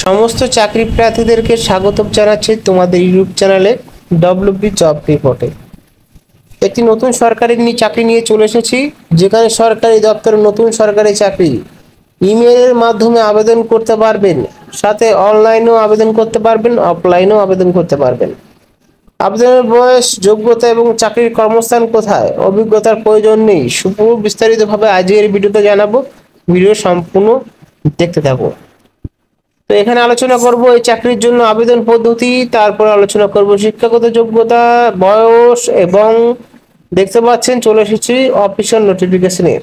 সমস্ত চাকরি প্রার্থীদেরকে স্বাগত জানাচ্ছি তোমাদের ইউটিউব চ্যানেলে ডব্লিউবি জব রিপোর্টে। একটি নতুন সরকারি চাকরি নিয়ে চলে এসেছি, যেখানে সরকারি দপ্তরে নতুন সরকারি চাকরি ইমেলের মাধ্যমে আবেদন করতে পারবেন, সাথে অনলাইনেও আবেদন করতে পারবেন, অফলাইনেও আবেদন করতে পারবেন। আবেদনের বয়স, যোগ্যতা এবং চাকরির কর্মস্থান কোথায়, অভিজ্ঞতার প্রয়োজন নেই। বিস্তারিতভাবে আজকের ভিডিওতে জানাবো। ভিডিও সম্পূর্ণ দেখতে থাকো। তো এখানে আলোচনা করব এই চাকরির জন্য আবেদন পদ্ধতি, তারপর আলোচনা করব শিক্ষাগত যোগ্যতা, বয়স এবং দেখতে পাচ্ছেন চলে এসেছি অফিসিয়াল নোটিফিকেশনে।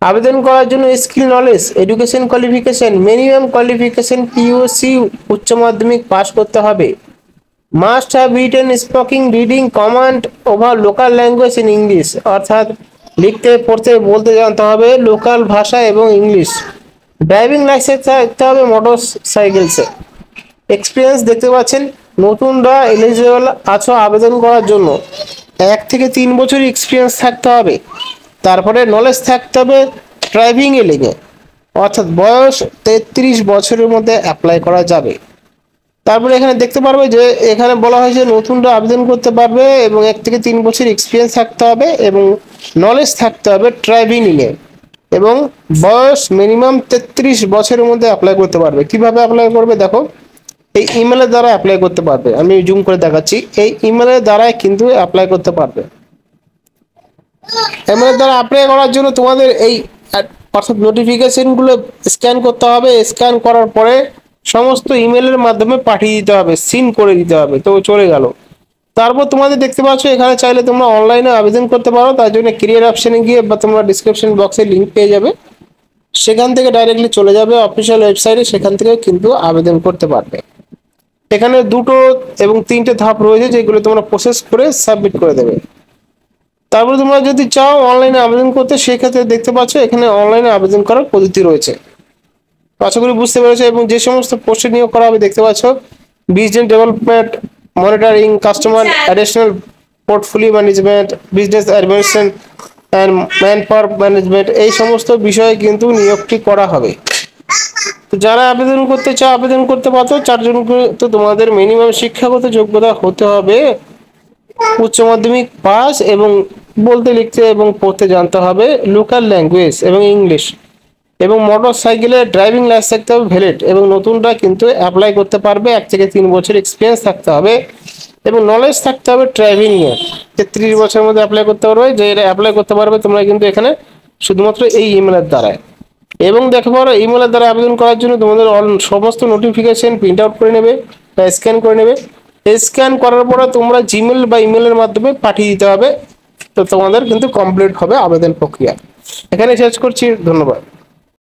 আবেদন করার জন্য skill, knowledge, education qualification, minimum qualification PUC উচ্চ মাধ্যমিক পাস করতে হবে। Must have written, speaking, reading, command over local language in English, অর্থাৎ লিখতে, পড়তে, বলতে জানতে হবে লোকাল ভাষা এবং ইংলিশ। ড্রাইভিং লাইসেন্স থাকতে হবে মোটর সাইকেলসে। এক্সপিরিয়েন্স দেখতে পাচ্ছেন, নতুনরা এলিজিবল আছো আবেদন করার জন্য। 1 থেকে 3 বছর এক্সপিরিয়েন্স থাকতে হবে। তারপরে নলেজ থাকতে হবে ড্রাইভিং এ লেগে, অর্থাৎ বয়স 33 বছরের মধ্যে অ্যাপ্লাই করা যাবে। তারপরে এখানে দেখতে পারবে যে এখানে বলা হয়েছে নতুনরা আবেদন করতে পারবে এবং 1 থেকে 3 বছর এক্সপিরিয়েন্স থাকতে হবে এবং নলেজ থাকতে হবে ড্রাইভিং এ, এবং বয়স মিনিমাম 33 বছরের মধ্যে অ্যাপ্লাই করতে পারবে। কিভাবে অ্যাপ্লাই করবে দেখো, এই ইমেলের দ্বারা অ্যাপ্লাই করতে পারবে। আমি জুম করে দেখাচ্ছি, এই ইমেলের দ্বারাই কিন্তু অ্যাপ্লাই করতে পারবে। ইমেলের দ্বারা অ্যাপ্লাই করার জন্য তোমাদের এই অর্থাৎ নোটিফিকেশনগুলো স্ক্যান করতে হবে। স্ক্যান করার পরে সমস্ত ইমেলের মাধ্যমে পাঠিয়ে দিতে হবে, সিন করে দিতে হবে। তো চলে গেল। তারপর তোমাদের দেখতে পাচ্ছ এখানে চাইলে তোমরা অনলাইনে আবেদন করতে পারো। তার জন্য ক্যারিয়ার অপশনে গিয়ে বা তোমরা ডিসক্রিপশন বক্সে লিংক পেয়ে যাবে, সেখান থেকে ডাইরেক্টলি চলে যাবে অফিসিয়াল ওয়েবসাইটে, সেখান থেকে কিন্তু আবেদন করতে পারবে। এখানে 2 এবং 3টে ধাপ রয়েছে, যেগুলো তোমরা প্রসেস করে সাবমিট করে দেবে। তারপরে তোমরা যদি চাও অনলাইনে আবেদন করতে, সেক্ষেত্রে দেখতে পাচ্ছ এখানে অনলাইনে আবেদন করার পদ্ধতি রয়েছে। আশা করি বুঝতে পেরেছো। এবং যে সমস্ত পোস্টে নিয়োগ করা হবে দেখতে পাচ্ছ, business development, monitoring, customer additional portfolio management, business administration and man power management, এই সমস্ত বিষয়ে কিন্তু নিয়োগটি করা হবে। তো যারা আবেদন করতে চাও আবেদন করতে পারো। 4 জনকে তো তোমাদের মিনিমাম শিক্ষাগত যোগ্যতা হতে হবে উচ্চ মাধ্যমিক পাস, এবং বলতে, লিখতে এবং পড়তে জানতে হবে লোকাল ল্যাঙ্গুয়েজ এবং ইংলিশ, এবং মোটর সাইকেলের ড্রাইভিং লাইসেন্স থাকতে হবে ভ্যালিড, এবং নতুনরা কিন্তু অ্যাপ্লাই করতে পারবে। 1 থেকে 3 বছর এক্সপিরিয়েন্স থাকতে হবে এবং নলেজ থাকতে হবে ড্রাইভিং এ। 33 বছরের মধ্যে অ্যাপ্লাই করতে পারবে। যে এটা অ্যাপ্লাই করতে পারবে তোমরা কিন্তু এখানে শুধুমাত্র এই ইমেলের দ্বারাই। এবং দেখতে পারো ইমেলের দ্বারা আবেদন করার জন্য তোমাদের সমস্ত নোটিফিকেশন প্রিন্ট আউট করে নেবে বা স্ক্যান করে নেবে। স্ক্যান করার পরে তোমরা জিমেল বা ইমেলের মাধ্যমে পাঠিয়ে দিতে হবে। তো তোমাদের কিন্তু কমপ্লিট হবে আবেদন প্রক্রিয়া। এখানে শেষ করছি, ধন্যবাদ।